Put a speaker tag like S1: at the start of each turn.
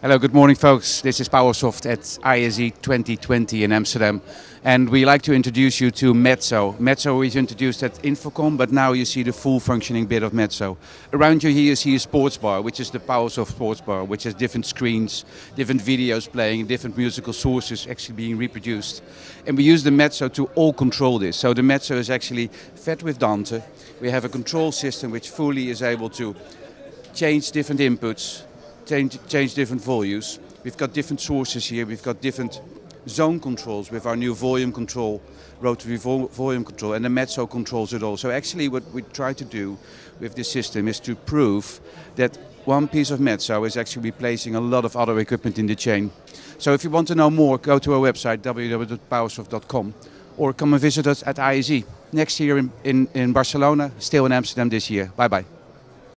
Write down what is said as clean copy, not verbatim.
S1: Hello, good morning folks. This is Powersoft at ISE 2020 in Amsterdam. And we like to introduce you to Mezzo. Mezzo we've introduced at Infocom, but now you see the full functioning bit of Mezzo. Around you here you see a sports bar, which is the Powersoft sports bar, which has different screens, different videos playing, different musical sources actually being reproduced. And we use the Mezzo to all control this. So the Mezzo is actually fed with Dante. We have a control system which fully is able to change different inputs, change different volumes. We've got different sources here. We've got different zone controls with our new volume control, rotary volume control, and the Mezzo controls it all. So actually what we try to do with this system is to prove that one piece of Mezzo is actually replacing a lot of other equipment in the chain. So if you want to know more, go to our website www.powersoft.com or come and visit us at ISE next year in Barcelona, still in Amsterdam this year. Bye bye.